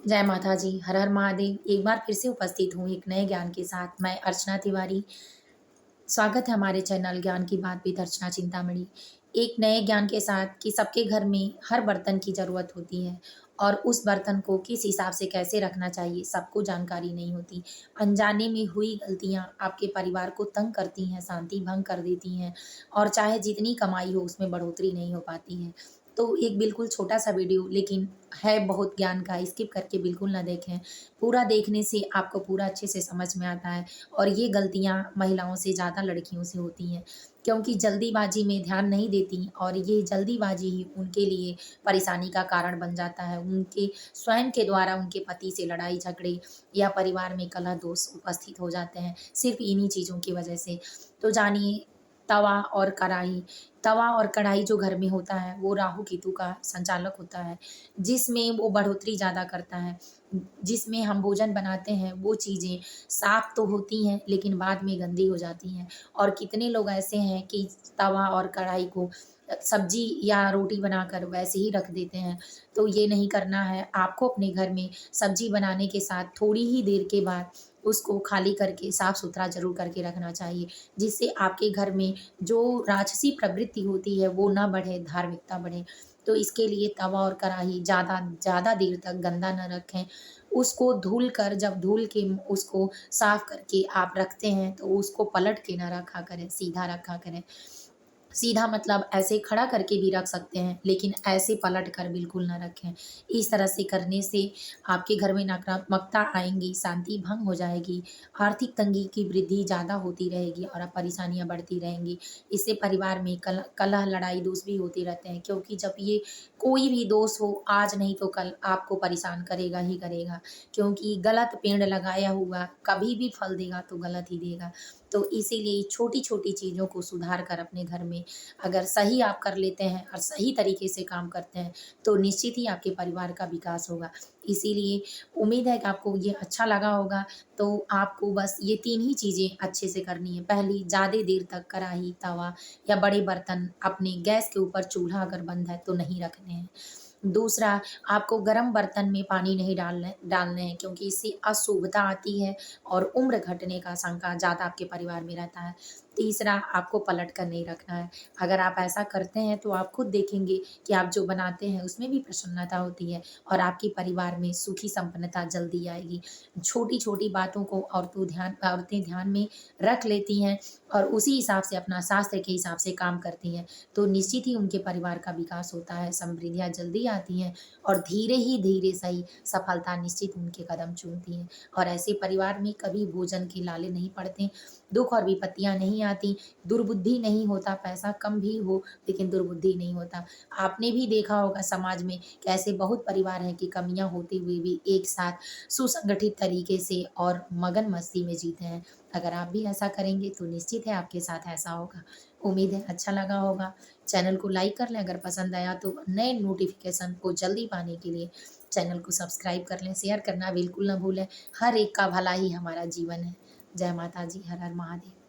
जय माता जी, हर हर महादेव। एक बार फिर से उपस्थित हूँ एक नए ज्ञान के साथ। मैं अर्चना तिवारी। स्वागत है हमारे चैनल ज्ञान की बात विद अर्चना चिंतामणि। एक नए ज्ञान के साथ कि सबके घर में हर बर्तन की ज़रूरत होती है और उस बर्तन को किस हिसाब से कैसे रखना चाहिए सबको जानकारी नहीं होती। अनजाने में हुई गलतियाँ आपके परिवार को तंग करती हैं, शांति भंग कर देती हैं और चाहे जितनी कमाई हो उसमें बढ़ोतरी नहीं हो पाती है। तो एक बिल्कुल छोटा-सा वीडियो लेकिन है बहुत ज्ञान का, स्किप करके बिल्कुल ना देखें। पूरा देखने से आपको पूरा अच्छे से समझ में आता है और ये गलतियाँ महिलाओं से ज़्यादा लड़कियों से होती हैं, क्योंकि जल्दीबाज़ी में ध्यान नहीं देती और ये जल्दीबाज़ी ही उनके लिए परेशानी का कारण बन जाता है। उनके स्वयं के द्वारा उनके पति से लड़ाई झगड़े या परिवार में कलह दोष उपस्थित हो जाते हैं, सिर्फ़ इन्हीं चीज़ों की वजह से। तो जानिए तवा और कढ़ाई। तवा और कढ़ाई जो घर में होता है, वो राहु केतु का संचालक होता है, जिसमें वो बढ़ोतरी ज़्यादा करता है। जिसमें हम भोजन बनाते हैं, वो चीज़ें साफ़ तो होती हैं, लेकिन बाद में गंदी हो जाती हैं और कितने लोग ऐसे हैं कि तवा और कढ़ाई को सब्ज़ी या रोटी बनाकर वैसे ही रख देते हैं। तो ये नहीं करना है। आपको अपने घर में सब्ज़ी बनाने के साथ थोड़ी ही देर के बाद उसको खाली करके साफ़-सुथरा ज़रूर करके रखना चाहिए, जिससे आपके घर में जो राक्षसी प्रवृत्ति होती है, वो ना बढ़े, धार्मिकता बढ़े। तो इसके लिए तवा और कढ़ाई ज़्यादा ज़्यादा देर तक गंदा ना रखें। उसको धुल कर जब धुल के उसको साफ़ करके आप रखते हैं, तो उसको पलट के ना रखा करें, सीधा रखा करें। सीधा मतलब ऐसे खड़ा करके भी रख सकते हैं, लेकिन ऐसे पलट कर बिल्कुल ना रखें। इस तरह से करने से आपके घर में नकारात्मकता आएँगी, शांति भंग हो जाएगी, आर्थिक तंगी की वृद्धि ज़्यादा होती रहेगी और अब परेशानियाँ बढ़ती रहेंगी। इससे परिवार में कलह, लड़ाई, दोष भी होते रहते हैं, क्योंकि जब ये कोई भी दोष हो, आज नहीं तो कल आपको परेशान करेगा ही करेगा, क्योंकि गलत पेड़ लगाया हुआ कभी भी फल देगा तो गलत ही देगा। तो इसीलिए छोटी-छोटी चीज़ों को सुधार कर अपने घर में अगर सही आप कर लेते हैं और सही तरीके से काम करते हैं, तो निश्चित ही आपके परिवार का विकास होगा। इसीलिए उम्मीद है कि आपको ये अच्छा लगा होगा, तो आपको बस ये 3 ही चीज़ें अच्छे से करनी है। पहली, ज़्यादा देर तक कढ़ाई, तवा या बड़े बर्तन अपने गैस के ऊपर चूल्हा अगर बंद है, तो नहीं रखने हैं। दूसरा, आपको गरम बर्तन में पानी नहीं डालने डालने हैं, क्योंकि इससे अशुभता आती है और उम्र घटने का आशंका ज़्यादा आपके परिवार में रहता है। तीसरा, आपको पलट कर नहीं रखना है। अगर आप ऐसा करते हैं तो आप खुद देखेंगे कि आप जो बनाते हैं उसमें भी प्रसन्नता होती है और आपके परिवार में सुखी संपन्नता जल्दी आएगी। छोटी-छोटी बातों को औरतें ध्यान में रख लेती हैं और उसी हिसाब से अपना शास्त्र के हिसाब से काम करती हैं, तो निश्चित ही उनके परिवार का विकास होता है, समृद्धियाँ जल्दी आती हैं और धीरे ही धीरे सही सफलता निश्चित उनके कदम चूमती हैं और ऐसे परिवार में कभी भोजन के लाले नहीं पड़ते, दुःख और विपत्तियाँ नहीं आती, दुर्बुद्धि नहीं होता, पैसा कम भी हो लेकिन दुर्बुद्धि नहीं होता। आपने भी देखा होगा समाज में कि ऐसे बहुत परिवार हैं कि कमियाँ होते हुए भी एक साथ सुसंगठित तरीके से और मगन मस्ती में जीते हैं। अगर आप भी ऐसा करेंगे तो निश्चित है आपके साथ ऐसा होगा। उम्मीद है अच्छा लगा होगा। चैनल को लाइक कर लें, अगर पसंद आया तो नए नोटिफ़िकेशन को जल्दी पाने के लिए चैनल को सब्सक्राइब कर लें, शेयर करना बिल्कुल ना भूलें। हर एक का भला ही हमारा जीवन है। जय माता जी, हर हर महादेव।